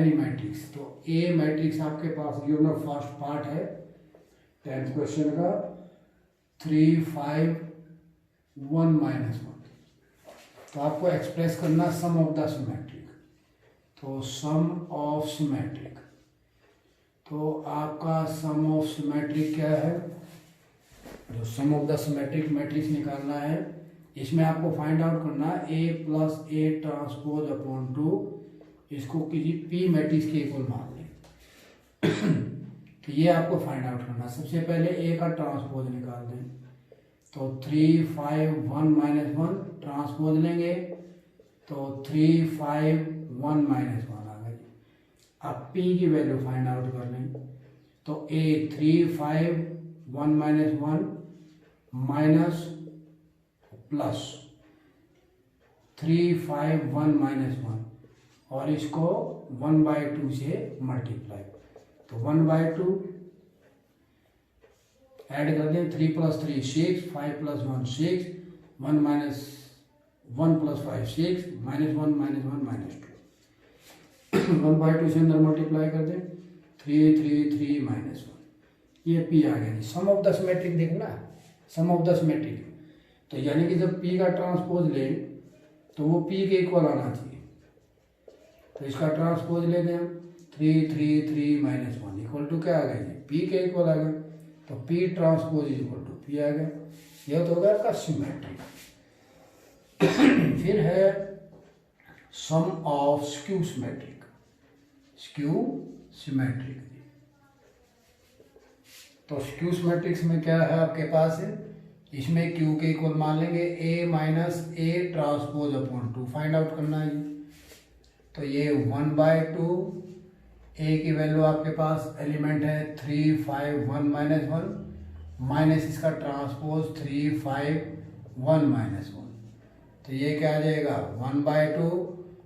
Any matrix, तो ए matrix आपके पास given first part है 10th क्वेश्चन का 3 5 1 -1। तो आपको एक्सप्रेस करना सम ऑफ द सिमेट्रिक, तो सम ऑफ सिमेट्रिक, तो आपका सम ऑफ सिमेट्रिक क्या है, जो सम ऑफ द सिमेट्रिक मैट्रिक्स निकालना है, इसमें आपको फाइंड आउट करना है ए प्लस ए ट्रांसपोज अपॉन 2, इसको किसी पी मैट्रिक्स के इक्वल मान लें। तो ये आपको फाइंड आउट करना है। सबसे पहले ए का ट्रांसपोज निकाल दें, तो 3 5 1 -1 ट्रांसपोज लेंगे तो 3 5 1 -1 आ गई। अब पी की वैल्यू फाइंड आउट कर लें, तो ए 3 5 1 -1 माइनस प्लस 3 5 1 -1 और इसको 1/2 से मल्टीप्लाई, तो 1/2 ऐड कर दें, 3 + 3 6, 5 + 1 6, 1 - 1 + 5 6, -1 -1 -2 1/2 से अंदर मल्टीप्लाई कर दें, 3 3 3 -1, ये पी आ गया। सम ऑफ द सिमेट्रिक देखना, सम ऑफ द सिमेट्रिक, तो यानी कि जब पी का ट्रांसपोज लें तो वो पी के इक्वल आना चाहिए, तो इसका ट्रांसपोज ले दें 3 3 3 -1 इक्वल टू क्या आ गया जी, पी के इक्वल आ गया, तो P transpose equal to P आ गया। यह तो होगा आपका सिमेट्रिक। फिर है sum of skew symmetric, skew symmetric. तो स्क्यू सिमेट्रिक्स में क्या है आपके पास है, इसमें क्यू के इक्वल मान लेंगे a - a transpose upon 2 find out करना है। तो ये 1/2, a की वैल्यू आपके पास एलिमेंट है 3 5 1 -1 माइनस इसका ट्रांसपोज 3 5 1 -1, तो ये क्या आ जाएगा 1/2,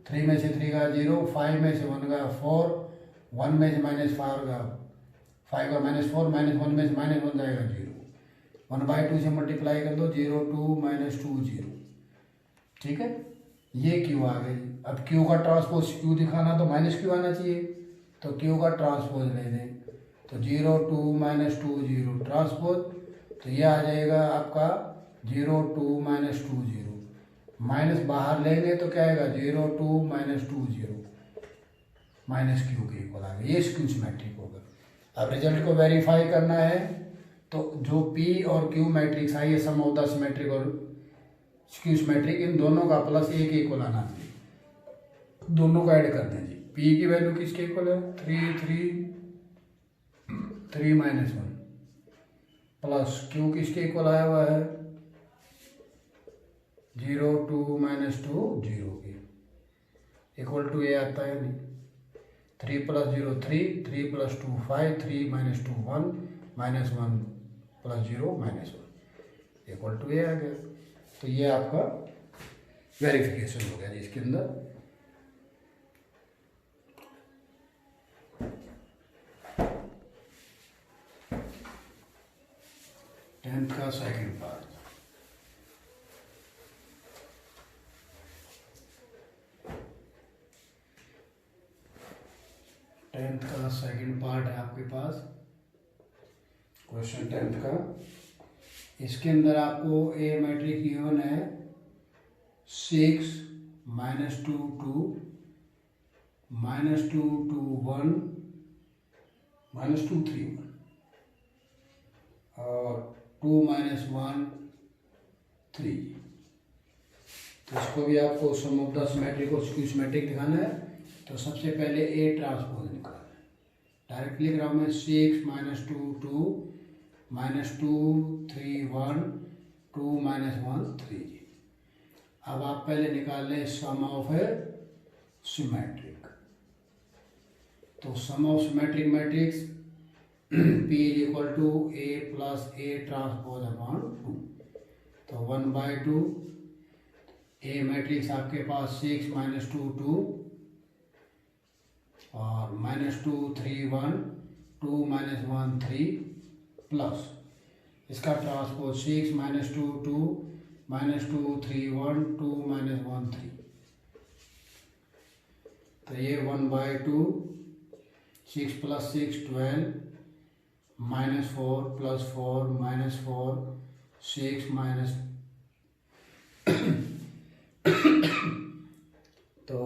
3 में से 3 का 0, 5 में से 1 का 4, 1 में से -5 का 5 का -4, -1 में से -1 जाएगा 0, 1/2 से मल्टीप्लाई कर दो, 0 2 -2 0, ठीक है। ये क्यू आ गई। अब क्यू का ट्रांसपोज क्यू दिखाना तो -q आना चाहिए, तो क्यू का ट्रांसपोज ले दें, तो 0 2 -2 0 ट्रांसपोज, तो ये आ जाएगा आपका 0 2 -2 0, माइनस बाहर लेंगे तो क्या आएगा 0 2 -2 0 -q के इक्वल आ गया। ये स्क्यू सिमेट्रिक होगा। अब रिजल्ट को वेरीफाई करना है, तो जो P और Q मैट्रिक्स आई है सम ऑफ द सिमेट्रिक और स्क्यू सिमेट्रिक, इन दोनों का प्लस ए के इक्वल आना चाहिए, दोनों का ऐड कर दें जी। P की वैल्यू किसके इक्वल है 3 3 3 -1 प्लस Q किसके इक्वल आया हुआ है 0 2 -2 0 के इक्वल टू ये आता है नहीं, 3 + 0 3, 3 + 2 5, 3 -2 1, -1 + 0 -1 इक्वल टू ये आ गया। तो ये आपका वेरिफिकेशन हो गया जी इसके अंदर। टेंथ का सेकंड पार्ट, टेंथ का सेकंड पार्ट है आपके पास क्वेश्चन 10th का। इसके अंदर आपको ए मैट्रिक गिवन है 6 -2 2 -2 2 1 -2 3 1 और 2 -1 3। तो इसको भी आपको सम ऑफ द सिमेट्रिक और स्क्यू सिमेट्रिक दिखाना है। तो सबसे पहले ए ट्रांसपोज निकालना है, डायरेक्ट लिख रहा हूँ मैं 6 -2 2 -2 3 1 2 -1 3। अब आप पहले निकाल लें सम ऑफ ए सिमेट्रिक। तो sum of symmetric matrix P = A + A transpose upon 2, तो 1/2 ए मैट्रिक्स आपके पास 6 -2 2 और -2 3 1 2 -1 3 प्लस इसका ट्रांसपोज 6 -2 2 -2 3 1 2 -1 3। तो ये 1/2, 6 + 6 12, -4 + 4 -4, 6 माइनस तो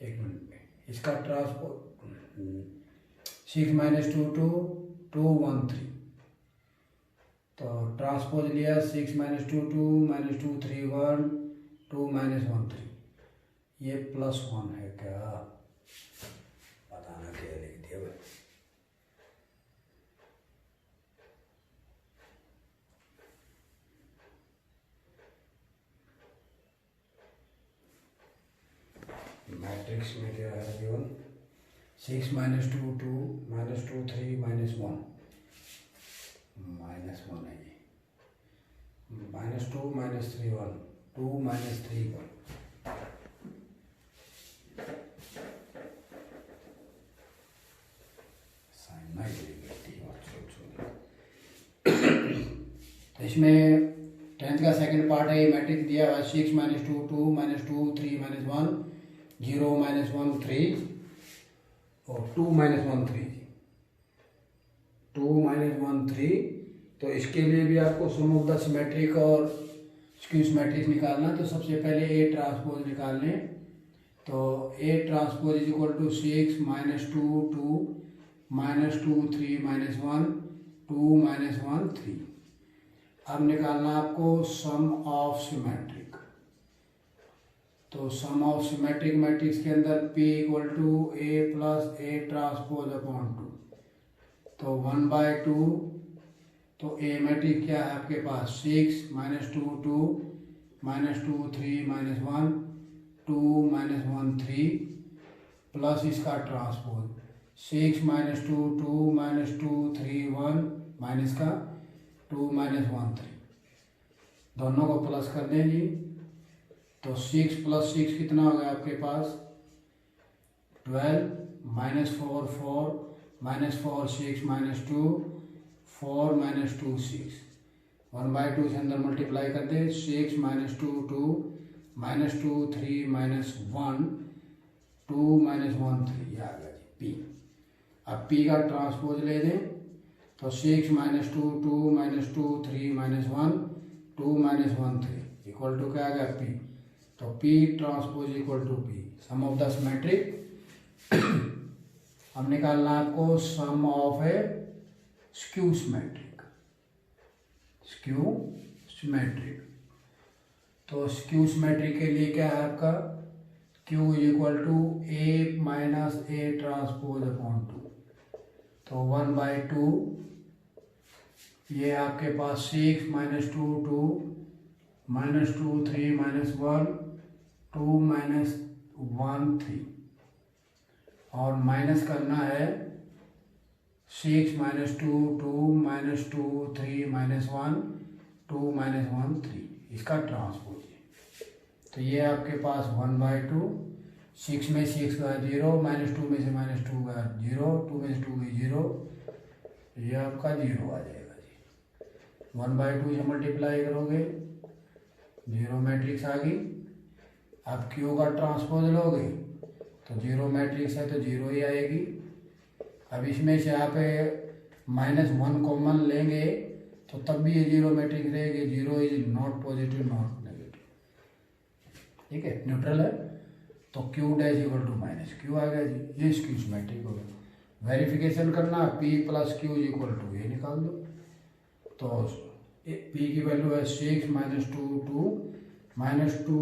एक मिनट इसका ट्रांसपोज 6 - 2 2 2 1 3, तो ट्रांसपोज लिया 6 - 2 2 -2 3 1 2 - 1 3, ये +1 है क्या, बताना क्या लिख दिया भाई। मैट्रिक्स में क्या है गिवन 6 - 2 2 -2 3 -1 -1 है ये, -2 -3 1 2 -3 1, तो इसमें 10th का सेकंड पार्ट है, ये मैट्रिक्स दिया हुआ 6 - 2 2 -2 3 -1 0 -1 3 और 2 -1 3 2 -1 3। तो इसके लिए भी आपको सम ऑफ द सिमेट्रिक और स्क्यू सिमेट्रिक निकालना, तो सबसे पहले ए ट्रांसपोज निकाल लें। तो ए ट्रांसपोज = 6 - 2 2 -2 3 -1 2 -1 3। अब निकालना आपको सम ऑफ सिमेट्रिक। तो सम ऑफ सिमेट्रिक मैट्रिक्स के अंदर P = A + A transpose upon 2, तो 1/2। तो ए मैट्रिक्स क्या है आपके पास 6 - 2 2 -2 3 -1 2 -1 3 प्लस इसका ट्रांसपोज 6 - 2 2 -2 3 1 माइनस का 2 -1 3, दोनों को प्लस कर दें जी। तो 6 + 6 कितना हो गया आपके पास 12 -4 4 -4 6 -2 4 -2 6, 1/2 से अंदर मल्टीप्लाई कर दे 6 - 2 2 -2 3 -1 2 -1 3, ये आ गया जी P। अब P का ट्रांसपोज ले दें, तो 6 - 2 2 -2 3 -1 2 -1 3 इक्वल टू क्या आ गया P। तो P transpose = P, sum of the symmetric. हम निकालना आपको sum of a skew symmetric. Skew symmetric, तो स्क्यू सिमेट्रिक के लिए क्या है आपका Q = A - A transpose upon 2, तो 1/2, ये आपके पास 6 - 2 2 -2 3 -1 2 -1 3, और माइनस करना है 6 - 2 2 -2 3 -1 2 -1 3, इसका ट्रांसपोज है। तो ये आपके पास 1/2, 6 में 6 गया 0, -2 में से -2 गया 0, 2 में से 2 गई 0, ये आपका 0 आ जाएगा जी। 1/2 से मल्टीप्लाई करोगे 0 मैट्रिक्स आ गई। आप Q का ट्रांसपोज लोगे तो 0 मैट्रिक्स है तो 0 ही आएगी। अब इसमें से आप -1 कॉमन लेंगे तो तब भी ये 0 मैट्रिक्स रहेगी। 0 is not positive not negative, ठीक है, न्यूट्रल है। तो Q' = -Q आ गया जी, ये स्क्यू सिमेट्रिक हो गया। वेरिफिकेशन करना P + Q = ये निकाल दो। तो P की वैल्यू है 6 - 2 2 -2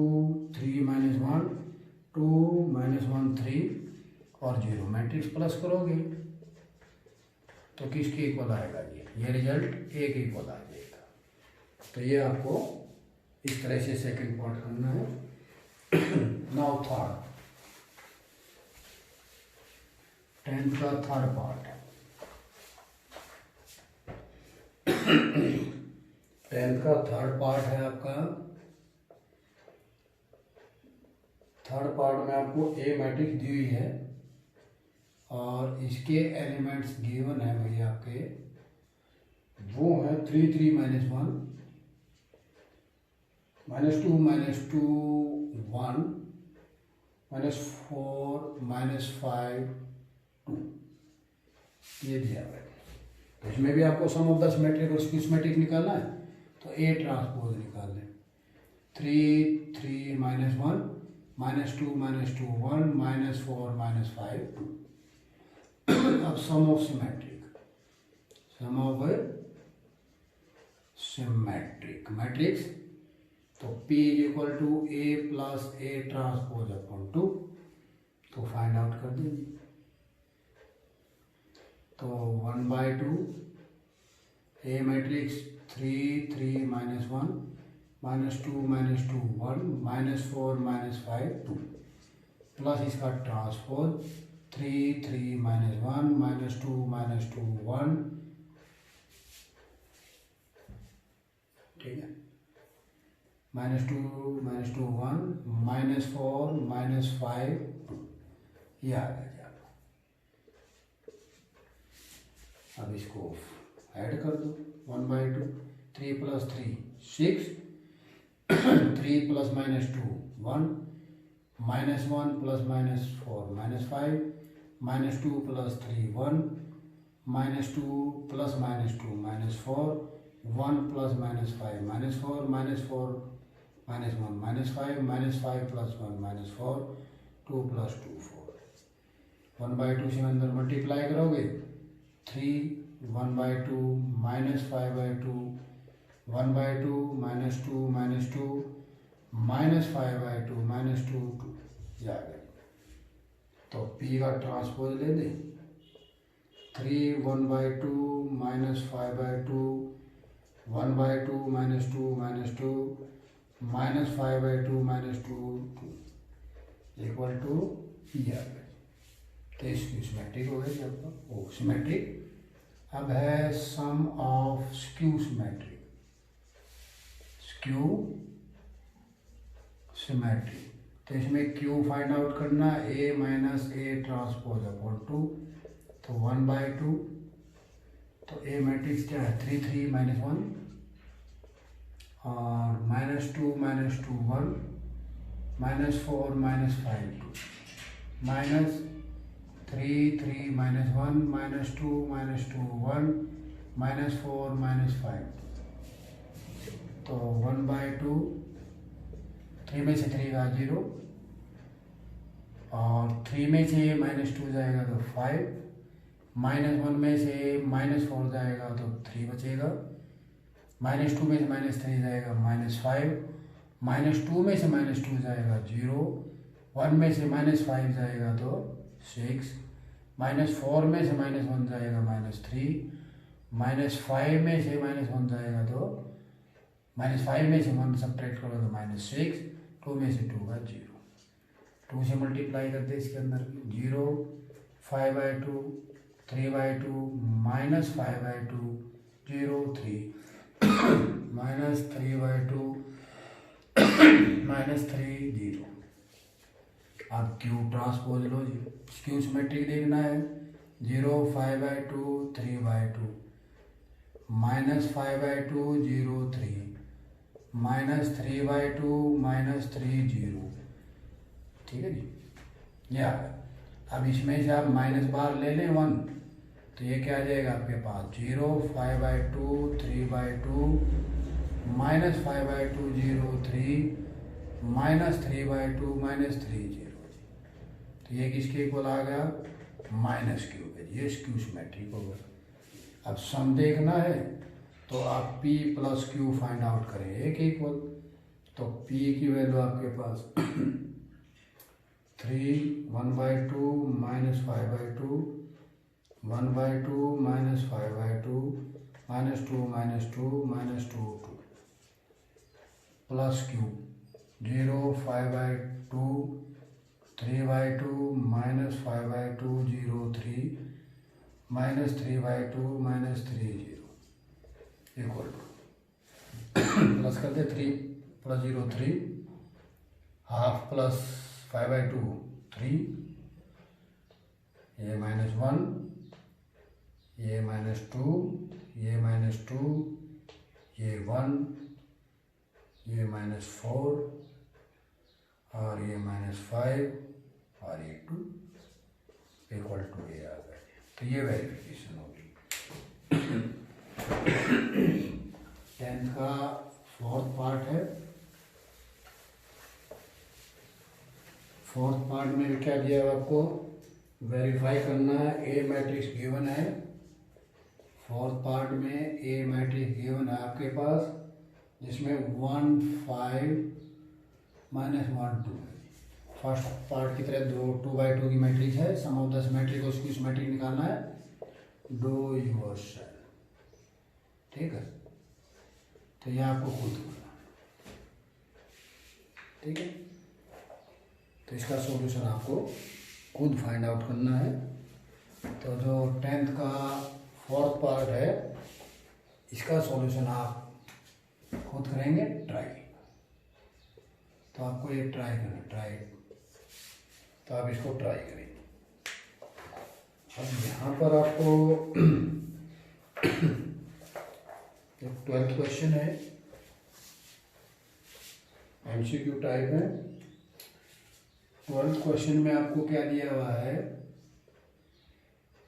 3 -1 2 -1 3 और 0 मैट्रिक्स प्लस करोगे तो किसके इक्वल आएगा जी, ये रिजल्ट A के इक्वल आ जाएगा। तो ये आपको इस तरह से सेकंड पार्ट करना है। नाउ थर्ड, 10th का थर्ड पार्ट है। 10th का थर्ड पार्ट है आपका। थर्ड पार्ट में आपको A मैट्रिक्स दी हुई है और इसके एलिमेंट्स गिवन है भैया आपके, वो है 3 3 -1 -2 -2 1 -4 -5 2 ये दिया हुआ है। तो इसमें भी आपको सम ऑफ द सिमेट्रिक और स्क्यू सिमेट्रिक निकालना है, तो ए ट्रांसपोज निकाल लें। 3 3 -1 -2 -2 1 -4 -5 2। अब सम ऑफ सिमेट्रिक मैट्रिक्स, तो P is equal to A plus A transpose upon 2, तो फाइंड आउट कर दीजिए। तो 1/2 A मैट्रिक्स 3 3 -1 -2 -2 1 -4 -5 2 प्लस इसका ट्रांसपोज 3 3 -1 -2 -2 1, ठीक है, -2 -2 1 -4 -5 2, ये आ गया। अब इसको ऐड कर दो। 1/2 3 + 3 6 3 ± 2 1 -1 + -4 -5 -2 + 3 1 -2 + -2 -4 1 + -5 -4 -4 -4 -4 -5 -4 -2 + 2 4। 1/2 से अंदर मल्टीप्लाई करोगे 3 1/2 -5/2 1/2 -2 -2 -5/2 -2 2 ये आ गया। तो P का ट्रांसपोज ले दें। 3 1/2 -5/2 1/2 -2 -2 -5/2 -2 2 इक्वल टू ये आ गया। तो इसकी सिमेट्रिक हो गई आपका वो सिमेट्रिक। अब है sum of skew symmetric. Skew symmetric, तो इसमें Q फाइंड आउट करना, A minus A transpose upon 2, तो 1/2। तो A मैट्रिक्स क्या है 3 3 -1 और -2 -2 1 -4 -5 2 -3 3 -1 -2 -2 1 -4 -5 2। तो 1/2 3 में से 3 का 0 और 3 में से -2 जाएगा तो 5, -1 में से -4 जाएगा तो 3 बचेगा, -2 में से -3 जाएगा -5, -2 में से -2 जाएगा 0, 1 में से -5 जाएगा तो 6, -4 में से -1 जाएगा -3, -5 में से -1 जाएगा तो -5 में से 1 सब्ट्रैक्ट करो तो -6, 2 में से 2 का 0, 2 से मल्टीप्लाई करते इसके अंदर 0 5/2 3/2 -5/2 0 3 -3/2 -3 0। अब Q ट्रांसपोज लो जी। Q सिमेट्रिक देखना है। 0 5/2 3/2 -5/2 0 3 -3/2 -3 0, ठीक है जी, ये आ गया। अब इसमें से आप माइनस बार ले लें 1, तो ये क्या आ जाएगा आपके पास 0 5/2 3/2 -5/2 0 3 -3/2 -3 0। तो ये किसके इक्वल आ गया -Q पे, ये स्क्यू सिमेट्रिक होगा। अब सम देखना है तो आप P + Q फाइंड आउट करें एक इक्वल। तो P की वैल्यू आपके पास 3 1/2 -5/2 1/2 -5/2 -2 -2 -2 2 plus Q 0 5/2 3/2 -5/2 0 3 -3/2 -3 0 equal two plus करते 3 + 0 3 हाफ प्लस 5/2 3 ये -1 ये -2 ये -2 ये 1 ये -4 और ये -5 और ये 2 इक्वल टू ये आ गया। तो ये वेरिफिकेशन होगी। 10th का 4th पार्ट है। 4th पार्ट में क्या दिया है आपको, वेरीफाई करना है। ए मैट्रिक्स गिवन है। 4th पार्ट में ए मैट्रिक्स गिवन है आपके पास, जिसमें 1 5 -1 2 है। फर्स्ट पार्ट की तरह 2 बाई 2 की मैट्रिक्स है। सम ऑफ द सिमेट्रिक को उसकी सिमेट्रिक निकालना है, डू योरसेल्फ। ठीक है, तो ये आपको खुद करना है। ठीक है, तो इसका सॉल्यूशन आपको खुद फाइंड आउट करना है। तो जो 10th का 4th पार्ट है, इसका सॉल्यूशन आप खुद करेंगे ट्राई। तो आपको ये ट्राई करना, ट्राई। तो आप इसको ट्राई करेंगे। अब यहाँ पर आपको एक 12th क्वेश्चन है, MCQ टाइप है। 12th क्वेश्चन में आपको क्या दिया हुआ है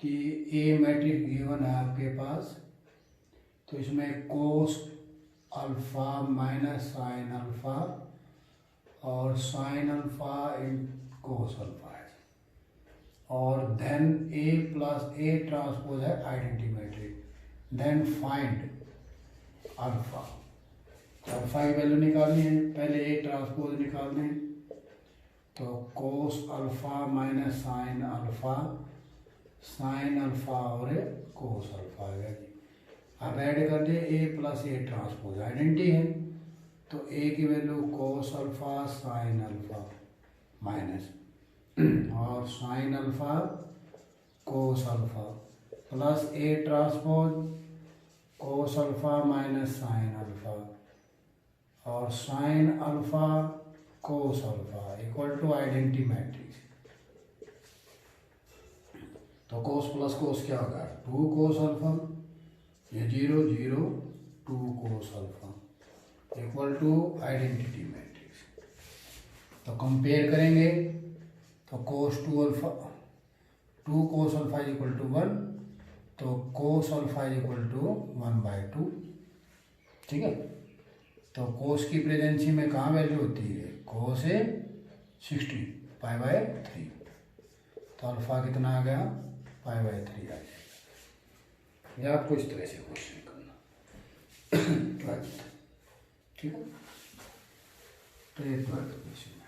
कि ए मैट्रिक्स गिवन है आपके पास। तो इसमें cos alpha minus sine alpha और साइन अल्फा इन कोस अल्फा है, और then A plus A transpose है identity matrix. Then find alpha. तो अल्फा की वैल्यू निकालनी है, पहले ए ट्रांसपोज निकालने हैं। तो cos alpha minus sine alpha, sine alpha और कोस अल्फा है जी। अब ऐड कर दे A plus A transpose, identity है। तो ए की value cos alpha sine alpha minus और sine alpha cos alpha plus A transpose cos alpha minus sine alpha और sine alpha cos alpha equal to identity matrix. तो cos plus cos क्या होगा, 2 cos alpha, ये 0 0 2 cos alpha equal to identity matrix. तो compare करेंगे तो cos 2 alpha 2 cos alpha equal to 1, तो cos alpha equal to 1/2। ठीक है, तो कोस की प्रेजेंसी में कहाँ वैल्यू होती है, कोस है 60 π/3। तो अल्फा कितना आ गया, π/3 आ जाएगा। या आपको इस तरह से क्वेश्चन करना। ठीक है, तो ये 12th क्वेश्चन।